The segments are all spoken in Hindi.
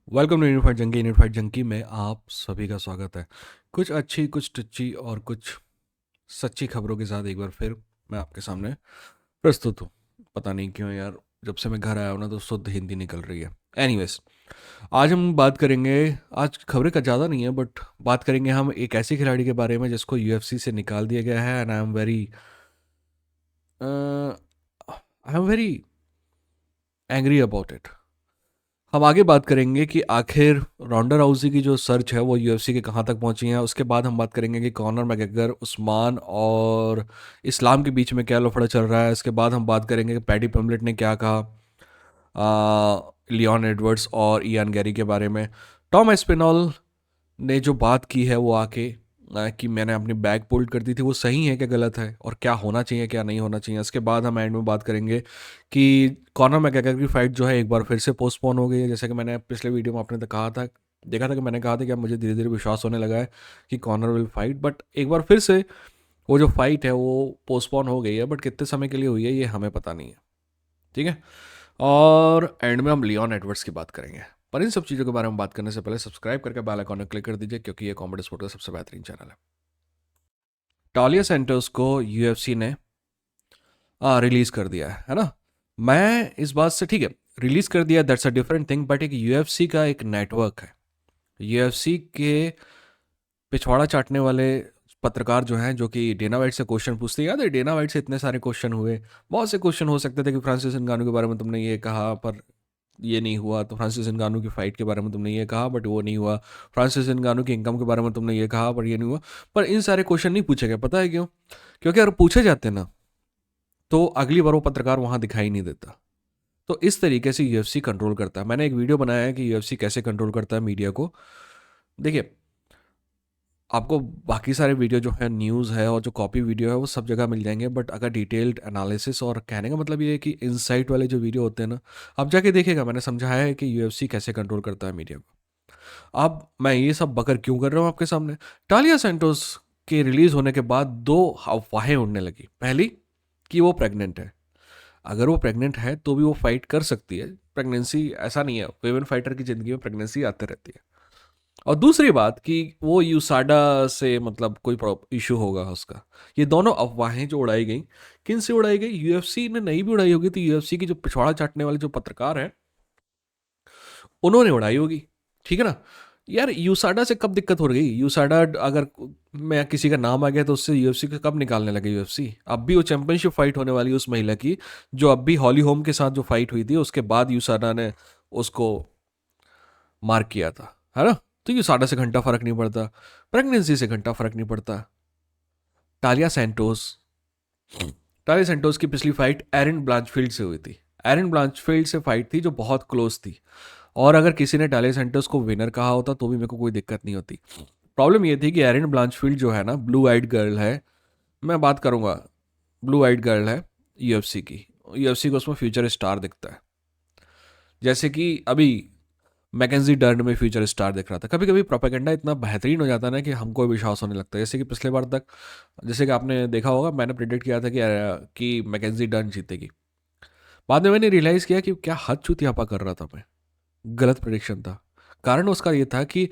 वेलकम टू यूनिफाइड जंकी में आप सभी का स्वागत है। कुछ अच्छी, कुछ टच्ची और कुछ सच्ची खबरों के साथ एक बार फिर मैं आपके सामने प्रस्तुत हूँ। पता नहीं क्यों यार, जब से मैं घर आया हूँ ना तो शुद्ध हिंदी निकल रही है। एनीवेज, आज हम बात करेंगे। आज खबरें का ज़्यादा नहीं है, बट बात करेंगे हम एक ऐसे खिलाड़ी के बारे में जिसको यूएफसी से निकाल दिया गया है। And I am very angry about it. हम आगे बात करेंगे कि आखिर रोंडा राउजी की जो सर्च है वो यूएफसी के कहाँ तक पहुंची है। उसके बाद हम बात करेंगे कि कॉनर मैकग्रेगर, उस्मान और इस्लाम के बीच में क्या लफड़ा चल रहा है। इसके बाद हम बात करेंगे कि पैडी पम्बलेट ने क्या कहा लियोन एडवर्ड्स और इयान गैरी के बारे में। टॉम एस्पिनॉल ने जो बात की है वो आके कि मैंने अपनी बैग पुल्ड कर दी थी, वो सही है क्या गलत है, और क्या होना चाहिए क्या नहीं होना चाहिए। इसके बाद हम एंड में बात करेंगे कि कॉनर मैकग्रेगर की फाइट जो है एक बार फिर से पोस्टपोन हो गई है। जैसे कि मैंने पिछले वीडियो में आपने तो कहा था, देखा था कि मैंने कहा था कि अब मुझे धीरे धीरे विश्वास होने लगा है कि कॉनर विल फाइट, बट एक बार फिर से वो जो फाइट है वो पोस्टपोन हो गई है। बट कितने समय के लिए हुई है ये हमें पता नहीं है। ठीक है। और एंड में हम लियोन एडवर्ड्स की बात करेंगे। पर इन सब चीज़ों के बारे में बात करने से पहले सब्सक्राइब करके बेल आइकॉन में क्लिक कर दीजिए, क्योंकि ये कॉमेडी स्पोर्ट का सबसे बेहतरीन चैनल है। टालिया सेंटोस को यूएफसी ने रिलीज कर दिया है ना। मैं इस बात से, ठीक है, रिलीज कर दिया, that's a different thing, but एक यूएफसी का एक नेटवर्क है। यूएफसी के पिछवाड़ा चाटने वाले पत्रकार जो हैं, जो कि डेना वाइट से क्वेश्चन पूछते हैं। याद है डेना वाइट से इतने सारे क्वेश्चन हुए। बहुत से क्वेश्चन हो सकते थे कि फ्रांसिस नगानो के बारे में तुमने ये कहा पर ये नहीं हुआ, तो फ्रांसिस नगानो की फाइट के बारे में तुमने ये कहा बट वो नहीं हुआ, फ्रांसिस नगानो की इनकम के बारे में तुमने ये कहा पर ये नहीं हुआ। पर इन सारे क्वेश्चन नहीं पूछे गए, पता है क्यों? क्योंकि अगर पूछे जाते ना तो अगली बार वो पत्रकार वहां दिखाई नहीं देता। तो इस तरीके से यूएफसी कंट्रोल करता है। मैंने एक वीडियो बनाया है कि यूएफसी कैसे कंट्रोल करता है मीडिया को। देखिए, आपको बाकी सारे वीडियो जो है, न्यूज़ है और जो कॉपी वीडियो है, वो सब जगह मिल जाएंगे। बट अगर डिटेल्ड एनालिसिस, और कहने का मतलब ये है कि इनसाइट वाले जो वीडियो होते हैं ना, आप जाके देखिएगा। मैंने समझाया है कि यूएफसी कैसे कंट्रोल करता है मीडिया को। अब मैं ये सब बकर क्यों कर रहा हूँ आपके सामने? टालिया सेंटोस के रिलीज होने के बाद दो अफवाहें उड़ने लगी। पहली, कि वो प्रेग्नेंट है। अगर वो प्रेग्नेंट है तो भी वो फाइट कर सकती है। प्रेगनेंसी ऐसा नहीं है, वेमेन फाइटर की ज़िंदगी में प्रेगनेंसी आती रहती है। और दूसरी बात कि वो यूसाडा से मतलब कोई इशू होगा उसका। ये दोनों अफवाहें जो उड़ाई गई, किन से उड़ाई गई? यूएफसी ने नहीं भी उड़ाई होगी तो यूएफसी की जो पिछवाड़ा चाटने वाले जो पत्रकार हैं उन्होंने उड़ाई होगी। ठीक है ना। यार, यूसाडा से कब दिक्कत हो रही? यूसाडा, अगर मैं किसी का नाम आ गया तो उससे यूएफसी को कब निकालने लगे यूएफसी? अब भी वो चैंपियनशिप फाइट होने वाली है उस महिला की, जो अब भी हॉली होम के साथ जो फाइट हुई थी उसके बाद यूसाडा ने उसको मार्क किया था, है ना। तो यूसाडा से घंटा फर्क नहीं पड़ता, प्रेगनेंसी से घंटा फर्क नहीं पड़ता। टालिया सेंटोस टालिया सेंटोस की पिछली फाइट एरन ब्लांचफील्ड से हुई थी। एरन ब्लांचफील्ड से फाइट थी जो बहुत क्लोज थी। और अगर किसी ने टालिया सेंटोस को विनर कहा होता तो भी मेरे को कोई दिक्कत नहीं होती। प्रॉब्लम ये थी कि एरन ब्लांचफील्ड जो है ना, ब्लू आइड गर्ल है। मैं बात करूंगा, ब्लू आइड गर्ल है यूएफसी की। यूएफसी को उसमें फ्यूचर स्टार दिखता है। जैसे कि अभी मैकेंजी डर्न में फ्यूचर स्टार दिख रहा था। कभी कभी प्रोपेगेंडा इतना बेहतरीन हो जाता है ना कि हमको विश्वास होने लगता है। जैसे कि पिछले बार तक, जैसे कि आपने देखा होगा, मैंने प्रिडिक्ट किया था कि मैकेंजी डर्न जीतेगी। बाद में मैंने रियलाइज़ किया कि क्या हद चूतियापा कर रहा था मैं। गलत प्रिडिक्शन था। कारण उसका ये था कि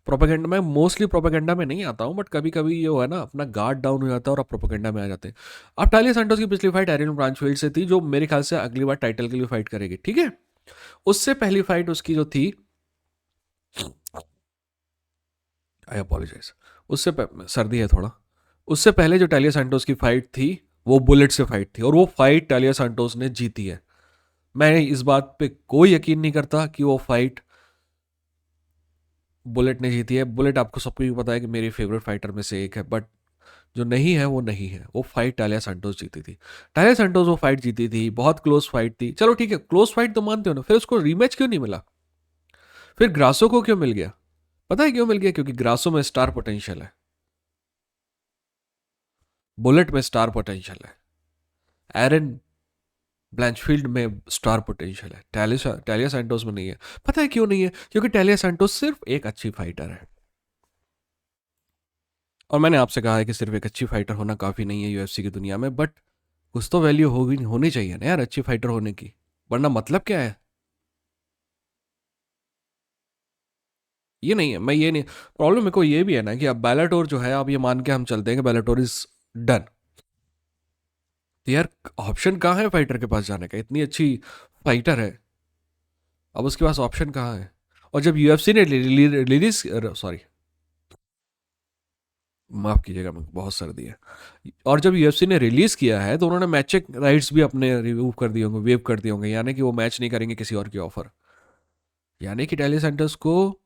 प्रोपेगेंडा में, मोस्टली प्रोपेगेंडा में नहीं आता हूँ, बट कभी कभी ये है ना, अपना गार्ड डाउन हो जाता है और आप प्रोपेगेंडा में आ जाते हैं। अब टालिया सैंटोस की पिछली फाइट एरियन ब्रांचफील्ड से थी, जो मेरे ख्याल से अगली बार टाइटल के लिए फाइट करेगी। ठीक है। उससे पहली फाइट उसकी जो थी, आई अपोलोजाइज, सर्दी है थोड़ा। उससे पहले जो टालिया सैंटोस की फाइट थी वो बुलेट से फाइट थी, और वो फाइट टालिया सैंटोस ने जीती है। मैं इस बात पे कोई यकीन नहीं करता कि वो फाइट बुलेट ने जीती है। बुलेट आपको सबको भी पता है कि मेरी फेवरेट फाइटर में से एक है, बट जो नहीं है वो नहीं है। वो फाइट टालिया सैंटोस जीती थी। टालिया सैंटोस वो फाइट जीती थी, बहुत क्लोज फाइट थी। चलो ठीक है, क्लोज फाइट तो मानते हो ना, फिर उसको रीमैच क्यों नहीं मिला? फिर ग्रासो को क्यों मिल गया? पता है क्यों मिल गया? क्योंकि ग्रासो में स्टार पोटेंशियल है, बुलेट में स्टार पोटेंशियल है, एरन ब्लैंचफील्ड में स्टार पोटेंशियल है, टैलिया सैंटोस में नहीं है। पता है क्यों नहीं है? क्योंकि टैलिया सैंटोस सिर्फ एक अच्छी फाइटर है। और मैंने आपसे कहा है कि सिर्फ एक अच्छी फाइटर होना काफ़ी नहीं है यूएफसी की दुनिया में, बट कुछ तो वैल्यू होनी चाहिए ना यार अच्छी फाइटर होने की, वरना मतलब क्या है? ये नहीं है, मैं ये नहीं, प्रॉब्लम मेरे को ये भी है ना कि अब बेलाटोर जो है, अब ये मान के हम चलते हैं कि बेलाटोर इज डन, तो यार ऑप्शन कहाँ है फाइटर के पास जाने का? इतनी अच्छी फाइटर है, अब उसके पास ऑप्शन कहाँ है? और जब यूएफसी ने रिलीज, सॉरी माफ कीजिएगा, मैं बहुत सर्दी है, और जब यूएफसी ने रिलीज किया है तो उन्होंने मैच राइट्स भी अपने रिव्यू कर दिए होंगे, वेव कर दिए होंगे, यानी कि वो मैच नहीं करेंगे किसी और की ऑफर, यानी कि टेली सेंटर्स को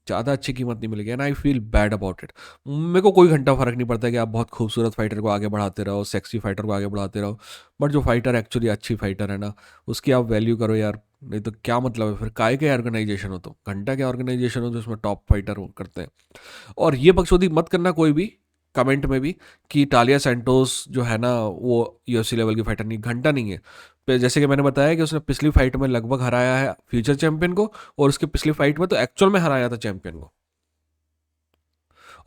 ज़्यादा अच्छी कीमत नहीं मिलेगी, and I feel bad about it. मेरे को कोई घंटा फर्क नहीं पड़ता कि आप बहुत खूबसूरत फाइटर को आगे बढ़ाते रहो, सेक्सी फाइटर को आगे बढ़ाते रहो, बट जो फाइटर एक्चुअली अच्छी फाइटर है ना, उसकी आप वैल्यू करो यार। नहीं तो क्या मतलब है फिर, काय के ऑर्गेनाइजेशन हो, तो घंटा के ऑर्गेनाइजेशन हो जो उसमें टॉप फाइटर करते हैं। और ये बकचोदी मत करना कोई भी कमेंट में भी कि टालिया सेंटोस जो है ना वो यूएफसी लेवल की फाइटर नहीं, घंटा नहीं है। जैसे कि मैंने बताया कि उसने पिछली फाइट में लगभग हराया है फ्यूचर चैंपियन को, और उसके पिछली फाइट में तो एक्चुअल में हराया था चैंपियन को।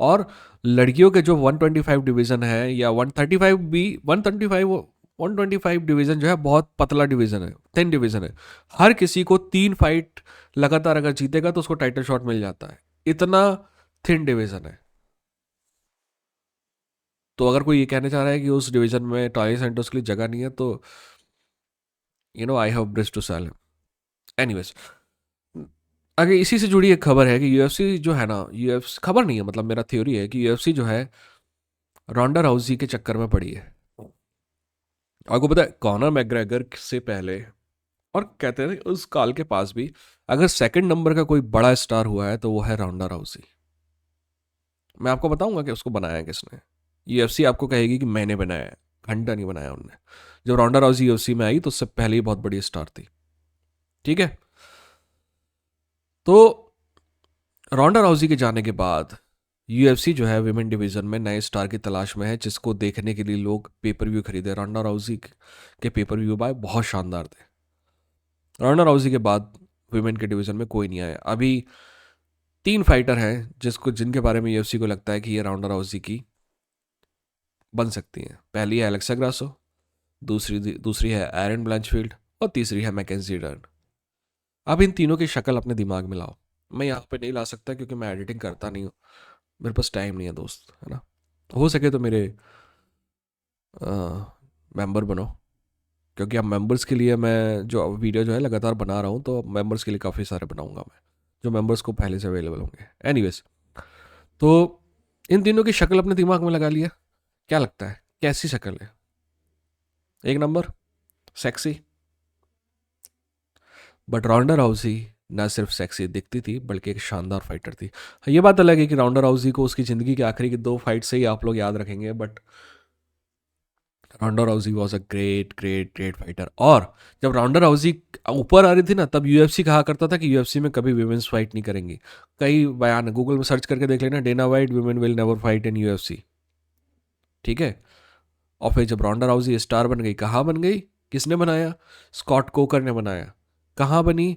और लड़कियों के जो 125 डिवीजन है या 135 भी, 125 125 डिवीजन जो है बहुत पतला डिवीजन है, थिन डिवीजन है। हर किसी को 3 फाइट लगातार अगर जीतेगा तो उसको टाइटल शॉट मिल जाता है, इतना थिन डिवीजन है। तो अगर कोई ये कहना चाह रहा है कि उस डिवीजन में टाली सेंटोस के लिए जगह नहीं है, तो I have bridge to sell. Anyways, आगे इसी से जुड़ी एक खबर है कि यूएफसी जो है ना, यूएफसी खबर नहीं है, मतलब मेरा थ्योरी है कि यूएफसी जो है रोंडा राउजी के चक्कर में पड़ी है। आपको पता है कॉनर मैकग्रेगर से पहले, और कहते हैं उस काल के पास भी, अगर सेकंड नंबर का कोई बड़ा स्टार हुआ है तो वो है रोंडा राउजी। मैं आपको बताऊंगा कि उसको बनाया है किसने। यूएफसी आपको कहेगी कि मैंने बनाया है, घंटा नहीं बनाया उनने। जब रोंडा राउजी यूएफसी में आई तो उससे पहले ही बहुत बड़ी स्टार थी, ठीक है। तो रोंडा राउजी के जाने के बाद यूएफसी जो है विमेन डिवीजन में नए स्टार की तलाश में है, जिसको देखने के लिए लोग पेपर व्यू खरीदे। रोंडा राउजी के पेपर व्यू बाय बहुत शानदार थे। रोंडा राउजी के बाद विमेन के डिवीजन में कोई नहीं आया। अभी 3 फाइटर हैं जिनके बारे में यूएफसी को लगता है कि ये रोंडा राउजी की बन सकती हैं। पहली है एलेक्सा ग्रासो, दूसरी दूसरी है एरन ब्लैंचफील्ड, और तीसरी है मैकेंजी डर्न। अब इन तीनों की शक्ल अपने दिमाग में लाओ। मैं यहाँ पे नहीं ला सकता क्योंकि मैं एडिटिंग करता नहीं हूँ, मेरे पास टाइम नहीं है दोस्त, है ना। हो सके तो मेरे मेंबर बनो, क्योंकि अब मेंबर्स के लिए मैं जो वीडियो जो है लगातार बना रहा हूँ, तो मेंबर्स के लिए काफ़ी सारे बनाऊंगा मैं, जो मेंबर्स को पहले से अवेलेबल होंगे। एनीवेज, तो इन तीनों की शक्ल अपने दिमाग में लगा लिया। क्या लगता है कैसी शक्ल है? एक नंबर, सेक्सी। बट राउंडर हाउसी ना सिर्फ सेक्सी दिखती थी बल्कि एक शानदार फाइटर थी। ये बात अलग है कि राउंडर हाउसी को उसकी ज़िंदगी के आखिरी की 2 फाइट से ही आप लोग याद रखेंगे, but Ronda Rousey was a great great great fighter. और जब राउंडर हाउसी ऊपर आ रही थी ना, तब यूएफसी कहा करता था कि यूएफसी में कभी वुमेन्स फाइट नहीं करेंगी। कई बयान है, गूगल में सर्च करके देख लेना, Dana White women will never fight in UFC, ठीक है। और फिर जब राउंडर हाउसी स्टार बन गई, कहाँ बन गई? किसने बनाया? स्कॉट कोकर ने बनाया। कहाँ बनी?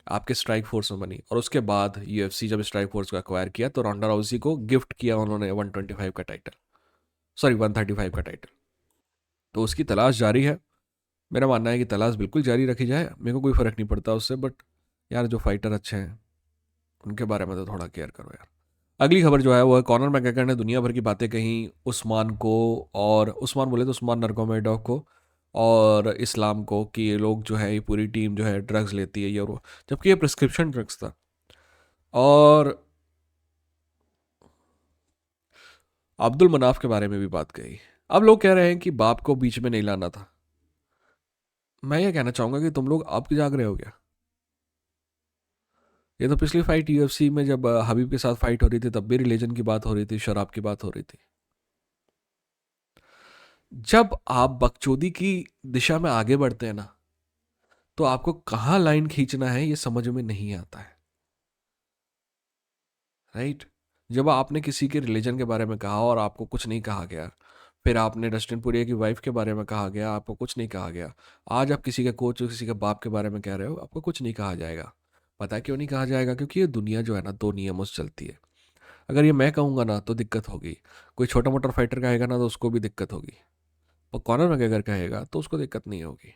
आपके स्ट्राइक फोर्स में बनी। और उसके बाद यूएफसी जब स्ट्राइक फोर्स को एक्वायर किया तो राउंडा राउसी को गिफ्ट किया उन्होंने 125 का टाइटल, सॉरी 135 का टाइटल। तो उसकी तलाश जारी है। मेरा मानना है कि तलाश बिल्कुल जारी रखी जाए, मेरे को कोई फ़र्क नहीं पड़ता उससे, बट यार जो फाइटर अच्छे हैं उनके बारे में तो थोड़ा केयर करो यार। अगली खबर जो है वो है कॉनर मैकग्रेगर ने दुनिया भर की बातें कही उस्मान को, और उस्मान बोले तो उस्मान नरगोमेडोव को और इस्लाम को, कि ये लोग जो है, ये पूरी टीम जो है ड्रग्स लेती है ये और वो, जबकि ये प्रिस्क्रिप्शन ड्रग्स था। और अब्दुल मनाफ के बारे में भी बात कही। अब लोग कह रहे हैं कि बाप को बीच में नहीं लाना था। मैं ये कहना चाहूंगा कि तुम लोग अब की जाग रहे हो क्या? ये तो पिछली फाइट यूएफसी में जब हबीब के साथ फाइट हो रही थी तब भी रिलीजन की बात हो रही थी, शराब की बात हो रही थी। जब आप बकचोदी की दिशा में आगे बढ़ते हैं ना, तो आपको कहाँ लाइन खींचना है ये समझ में नहीं आता है, राइट। जब आपने किसी के रिलीजन के बारे में कहा और आपको कुछ नहीं कहा गया, फिर आपने डस्टिन पुरिया की वाइफ के बारे में कहा गया, आपको कुछ नहीं कहा गया। आज आप किसी के कोच और किसी के बाप के बारे में कह रहे हो, आपको कुछ नहीं कहा जाएगा। पता है क्यों नहीं कहा जाएगा? क्योंकि ये दुनिया जो है ना 2 नियमों से चलती है। अगर ये मैं कहूँगा ना तो दिक्कत होगी, कोई छोटा मोटा फाइटर कहेगा ना तो उसको भी दिक्कत होगी, और कॉनर मैकग्रेगर कहेगा तो उसको दिक्कत नहीं होगी,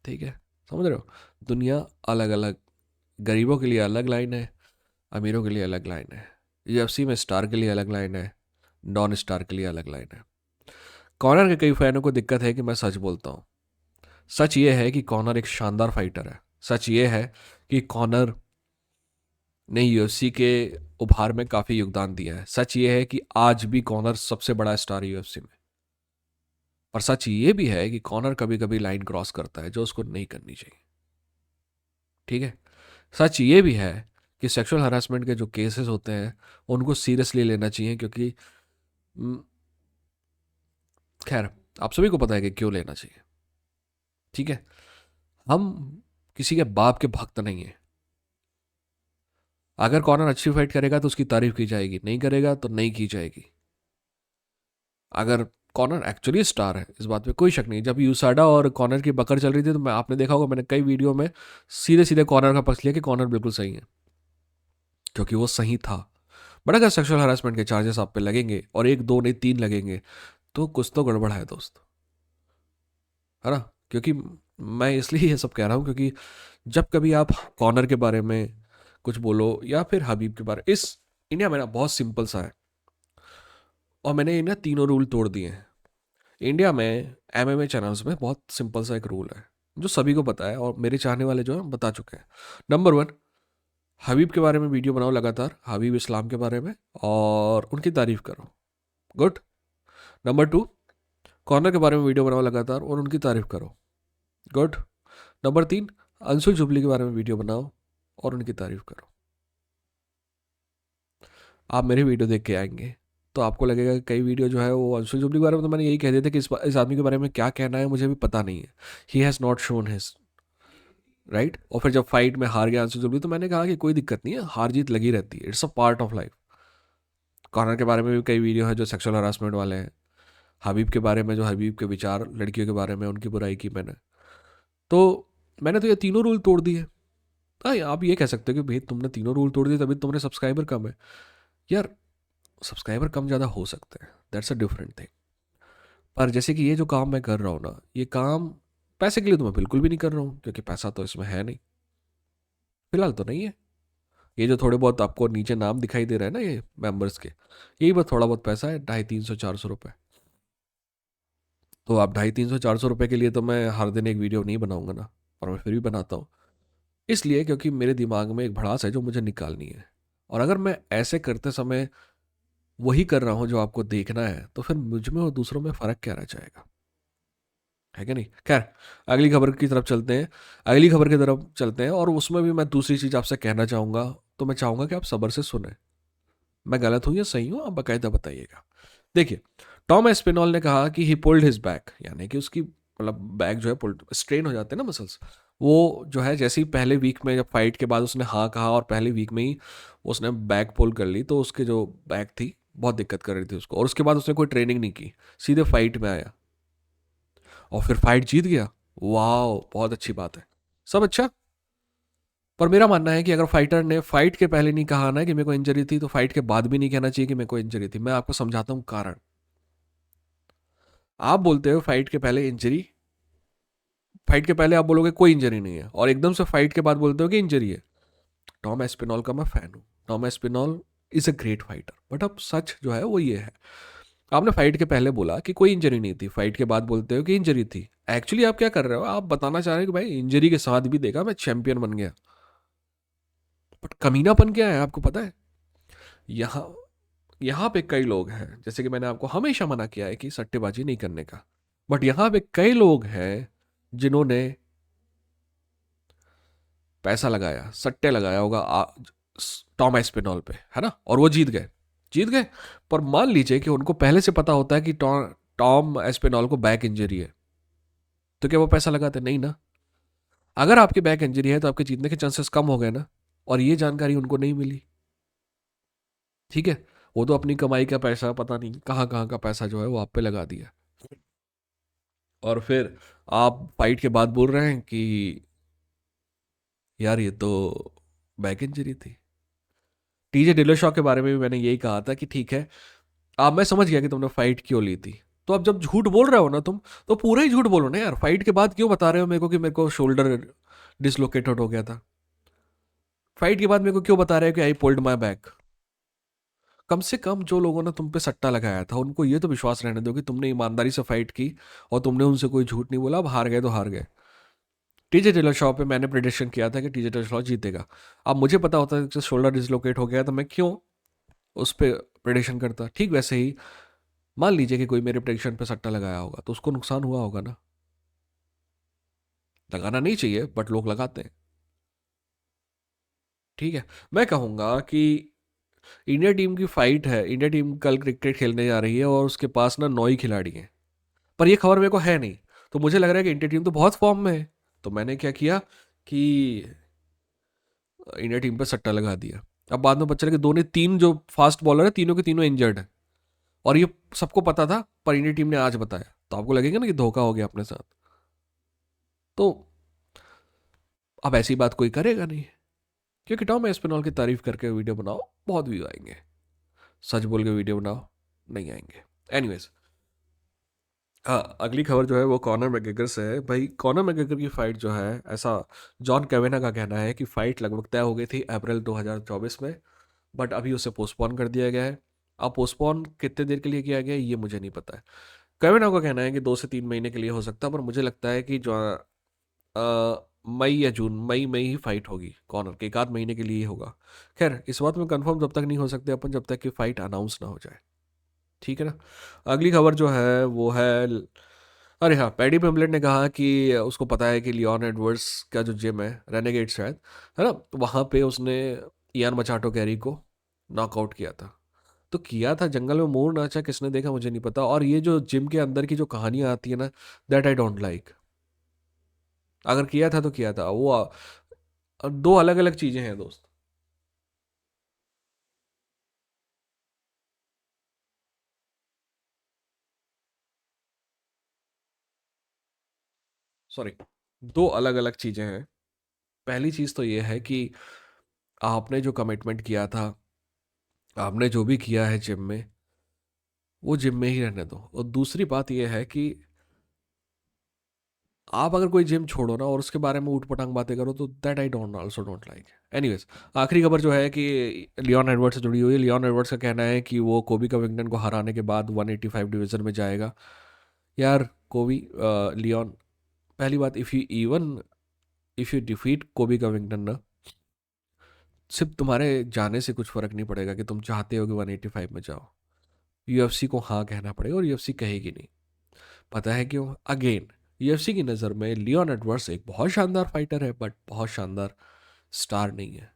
ठीक है। समझ रहे हो? दुनिया अलग अलग, गरीबों के लिए अलग लाइन है, अमीरों के लिए अलग लाइन है। यूएफसी में स्टार के लिए अलग लाइन है, नॉन स्टार के लिए अलग लाइन है। कॉनर के कई फैनों को दिक्कत है कि मैं सच बोलता हूँ। सच ये है कि कॉनर एक शानदार फाइटर है। सच ये है कि कॉनर ने यूएफसी के उभार में काफ़ी योगदान दिया है। सच ये है कि आज भी कॉनर सबसे बड़ा स्टार है यूएफसी में। और सच ये भी है कि कॉनर कभी कभी लाइन क्रॉस करता है जो उसको नहीं करनी चाहिए। ठीक है। सच ये भी है कि सेक्सुअल हरासमेंट के जो केसेस होते हैं उनको सीरियसली लेना चाहिए, क्योंकि हम्म, खैर आप सभी को पता है कि क्यों लेना चाहिए। ठीक है। हम किसी के बाप के भक्त नहीं है। अगर कॉर्नर अच्छी फाइट करेगा तो उसकी तारीफ की जाएगी, नहीं करेगा तो नहीं की जाएगी। अगर कॉर्नर एक्चुअली स्टार है, इस बात पे कोई शक नहीं। जब यूसाडा और कॉर्नर की बकर चल रही थी तो मैं आपने देखा होगा, मैंने कई वीडियो में सीधे सीधे कॉर्नर का पक्ष लिया कि कॉर्नर बिल्कुल सही है, क्योंकि वो सही था। बट अगर सेक्सुअल हरासमेंट के चार्जेस आप पे लगेंगे और एक दो नहीं तीन लगेंगे तो कुछ तो गड़बड़ है दोस्त, है ना? क्योंकि मैं इसलिए ये सब कह रहा हूँ क्योंकि जब कभी आप कॉर्नर के बारे में कुछ बोलो या फिर हबीब के बारे, इस इंडिया में ना बहुत सिंपल सा है, और मैंने इन्हें तीनों रूल तोड़ दिए हैं। इंडिया में एमएमए चैनल्स में बहुत सिंपल सा एक रूल है जो सभी को पता है और मेरे चाहने वाले जो है बता चुके हैं। नंबर वन, हबीब के बारे में वीडियो बनाओ लगातार, हबीब इस्लाम के बारे में, और उनकी तारीफ करो। गुड। नंबर टू, कॉर्नर के बारे में वीडियो बनाओ लगातार और उनकी तारीफ करो। गुड। नंबर तीन, अंशुल जुबली के बारे में वीडियो बनाओ और उनकी तारीफ करो। आप मेरे वीडियो देख के आएंगे तो आपको लगेगा कि कई वीडियो जो है वो अंशुल जुबली के बारे में तो मैंने यही कह दिया था कि इस आदमी के बारे में क्या कहना है मुझे भी पता नहीं है। He has not shown his right. और फिर जब फाइट में हार गया अंशुल जुबली तो मैंने कहा कि कोई दिक्कत नहीं है, हार जीत लगी रहती है, it's a part of life. Corner के बारे में भी कई वीडियो है जो सेक्सुअल हरासमेंट वाले हैं। हबीब के बारे में जो हबीब के विचार लड़कियों के बारे में उनकी बुराई की मैंने, तो मैंने तो ये तीनों रूल तोड़ दिए। हाँ, आप ये कह सकते हो कि भाई तुमने तीनों रूल तोड़ दिए तभी तुम्हारे सब्सक्राइबर कम है। यार, सब्सक्राइबर कम ज़्यादा हो सकते हैं, दैट्स अ डिफरेंट थिंग। पर जैसे कि ये जो काम मैं कर रहा हूँ ना, ये काम पैसे के लिए तो मैं बिल्कुल भी नहीं कर रहा हूँ, क्योंकि पैसा तो इसमें है नहीं, फिलहाल तो नहीं है। ये जो थोड़े बहुत आपको नीचे नाम दिखाई दे रहे हैं ना ये मेंबर्स के, यही बस थोड़ा बहुत पैसा है, 250-300-400 रुपये। तो आप 250-300-400 रुपये के लिए तो मैं हर दिन एक वीडियो नहीं बनाऊंगा ना, और मैं फिर भी बनाता हूँ इसलिए क्योंकि मेरे दिमाग में एक भड़ास है जो मुझे निकालनी है। और अगर मैं ऐसे करते समय वही कर रहा हूँ जो आपको देखना है तो फिर मुझ में और दूसरों में फ़र्क क्या रह जाएगा, है क्या नहीं? खैर, अगली खबर की तरफ चलते हैं। अगली खबर की तरफ चलते हैं और उसमें भी मैं दूसरी चीज़ आपसे कहना चाहूँगा। तो मैं चाहूँगा कि आप सब्र से सुने। मैं गलत हूँ या सही हूँ, आप बाकायदा बताइएगा। देखिए, टॉम एस्पिनॉल ने कहा कि ही पुल्ड हिज बैक, यानी कि उसकी मतलब बैक जो है पुल्ड, स्ट्रेन हो जाते हैं ना मसल्स, वो जो है जैसे ही पहले वीक में जब फाइट के बाद उसने हाँ कहा और पहले वीक में ही उसने बैक पुल कर ली तो उसके जो बैक थी बहुत दिक्कत कर रही थी उसको, और उसके बाद उसने कोई ट्रेनिंग नहीं की, सीधे फाइट में आया और फिर फाइट जीत गया। वाह, बहुत अच्छी बात है, सब अच्छा। पर मेरा मानना है कि अगर फाइटर ने फाइट के पहले नहीं कहा ना कि मेरे को इंजरी थी, तो फाइट के बाद भी नहीं कहना चाहिए कि मेरे को इंजरी थी। मैं आपको समझाता हूँ कारण। आप बोलते हो फाइट के पहले इंजरी, फाइट के पहले आप बोलोगे कोई इंजरी नहीं है, और एकदम से फाइट के बाद बोलते हो कि इंजरी है। टॉम एस्पिनॉल का मैं फैन हूँ, Tom Aspinall is a great fighter, but अब सच जो है वो ये है, आपने फाइट के पहले बोला कि कोई इंजरी नहीं थी, फाइट के बाद बोलते हो कि इंजरी थी। एक्चुअली आप क्या कर रहे हो, आप बताना चाह रहे हो कि भाई इंजरी के साथ भी देखा मैं चैंपियन बन गया। बट कमीनापन क्या है आपको पता है? यहाँ यहाँ पे कई लोग हैं, जैसे कि मैंने आपको हमेशा मना किया है कि सट्टेबाजी नहीं करने का, बट यहाँ पे कई लोग हैं जिन्होंने पैसा लगाया, सट्टे लगाया होगा टॉम एस्पिनॉल पे, है ना, और वो जीत गए, जीत गए। पर मान लीजिए कि उनको पहले से पता होता है कि टॉम एस्पिनॉल को बैक इंजरी है, तो क्या वो पैसा लगाते? नहीं ना। अगर आपकी बैक इंजरी है तो आपके जीतने के चांसेस कम हो गए ना, और ये जानकारी उनको नहीं मिली। ठीक है, वो तो अपनी कमाई का पैसा पता नहीं कहाँ कहाँ का पैसा जो है वो आप पे लगा दिया, और फिर आप फाइट के बाद बोल रहे हैं कि यार ये तो बैक इंजरी थी। टीजे डिलोशॉ के बारे में भी मैंने यही कहा था कि ठीक है, अब मैं समझ गया कि तुमने फाइट क्यों ली थी, तो अब जब झूठ बोल रहे हो ना तुम, तो पूरा ही झूठ बोलो ना यार। फाइट के बाद क्यों बता रहे हो मेरे को कि मेरे को शोल्डर डिसलोकेटेड हो गया था? फाइट के बाद मेरे को क्यों बता रहे हो कि आई पुल्ड माई बैक? कम से कम जो लोगों ने तुम पे सट्टा लगाया था उनको ये तो विश्वास रहने दो कि तुमने ईमानदारी से फाइट की और तुमने उनसे कोई झूठ नहीं बोला। अब हार गए तो हार गए। टीजे टेलर शॉ पे मैंने प्रिडिक्शन किया था कि टीजे टेलर शॉ जीतेगा। अब मुझे पता होता है कि शोल्डर डिसलोकेट हो गया तो मैं क्यों उस पर प्रिडिक्शन करता? ठीक वैसे ही मान लीजिए कि कोई मेरे प्रिडिक्शन पे सट्टा लगाया होगा तो उसको नुकसान हुआ होगा ना। लगाना नहीं चाहिए बट लोग लगाते हैं। ठीक है। मैं कहूँगा कि इंडिया टीम की फाइट है, इंडिया टीम कल क्रिकेट खेलने जा रही है और उसके पास ना 9 ही खिलाड़ी हैं। पर ये खबर मेरे को है नहीं। तो मुझे लग रहा है कि इंडिया टीम तो बहुत फॉर्म में है। तो मैंने क्या किया कि इंडिया टीम पे सट्टा लगा दिया। अब बाद में पता चला कि दो ने तीन जो फास्ट बॉलर है तीनों के तीनों इंजर्ड है। और ये सबको पता था पर इंडिया टीम ने आज बताया, तो आपको लगेगा ना कि धोखा हो गया अपने साथ। तो अब ऐसी बात कोई करेगा नहीं, क्योंकि टॉम एस्पिनॉल की तारीफ करके वीडियो बनाओ बहुत व्यू आएंगे, सच बोल के वीडियो बनाओ नहीं आएंगे। एनीवेज, हाँ, अगली खबर जो है वो कॉनर मैकग्रेगर से है। भाई कॉनर मैकग्रेगर की फाइट जो है, ऐसा जॉन कैवेना का कहना है कि फाइट लगभग तय हो गई थी अप्रैल 2024 में, बट अभी उसे पोस्टपोन कर दिया गया है। अब पोस्टपोन कितने देर के लिए किया गया है ये मुझे नहीं पता है। कैवेना का कहना है कि 2 से 3 महीने के लिए हो सकता है, पर मुझे लगता है कि जो मई या जून, मई में ही फाइट होगी कॉनर के, 1 आध महीने के लिए ही होगा। खैर इस बात में कंफर्म जब तक नहीं हो सकते अपन, जब तक कि फाइट अनाउंस ना हो जाए। ठीक है ना। अगली खबर जो है वो है, अरे हाँ, पैडी पिम्बलेट ने कहा कि उसको पता है कि लियोन एडवर्ड्स का जो जिम है, रेनेगेट शायद, है ना, तो वहाँ पे उसने इयान मचाटो कैरी को नॉकआउट किया था। तो किया था, जंगल में मोर नाचा, किसने देखा मुझे नहीं पता। और ये जो जिम के अंदर की जो कहानियां आती है ना, दैट आई डोंट लाइक। अगर किया था तो किया था वो, दो अलग अलग चीजें हैं दोस्त। सॉरी, दो अलग अलग चीजें हैं। पहली चीज तो ये है कि आपने जो कमिटमेंट किया था, आपने जो भी किया है जिम में, वो जिम में ही रहने दो। और दूसरी बात यह है कि आप अगर कोई जिम छोड़ो ना और उसके बारे में ऊट पटांग बातें करो, तो that I don't also don't like. Anyways, आखिरी खबर जो है कि लियोन एडवर्ड्स से जुड़ी हुई है। लियोन एडवर्ड्स का कहना है कि वो कोबी कविंगटन को हराने के बाद 185 डिवीजन में जाएगा। यार कोबी, लियोन, पहली बात, इफ़ यू डिफीट कोबी कविंगटन ना, सिर्फ तुम्हारे जाने से कुछ फर्क नहीं पड़ेगा कि तुम चाहते हो कि 185 में जाओ। यूएफसी को हाँ कहना पड़ेगा और यूएफसी कहेगी नहीं। पता है क्यों? अगेन, यूएफसी की नज़र में लियोन एडवर्ड्स एक बहुत शानदार फाइटर है बट बहुत शानदार स्टार नहीं है।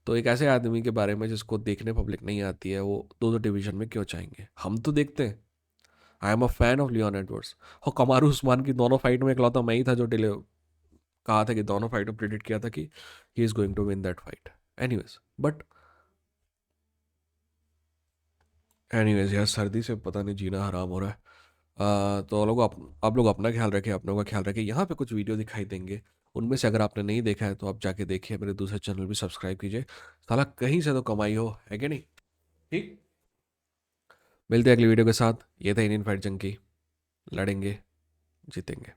तो एक ऐसे आदमी के बारे में जिसको देखने पब्लिक नहीं आती है, वो दो दो डिवीजन में क्यों चाहेंगे? हम तो देखते हैं। I am a fan of Leon Edwards. और कमारू उस्मान की दोनों फाइट में इकलौता मैं ही था जो डिले कहा था कि दोनों फाइट में प्रिडिक्ट किया था कि he is going to win that fight. Anyways but anyways यार, सर्दी से पता नहीं जीना हराम हो रहा है। तो लोग आप लोग अपना ख्याल रखें, अपनों का ख्याल रखें। यहाँ पे कुछ वीडियो दिखाई देंगे, उनमें से अगर आपने नहीं देखा है तो आप जाके देखिए, मेरे दूसरे चैनल भी सब्सक्राइब कीजिए। साला कहीं से तो कमाई हो, है कि नहीं? ठीक, मिलते हैं अगली वीडियो के साथ। ये था इंडियन फाइट जंकी, लड़ेंगे जीतेंगे।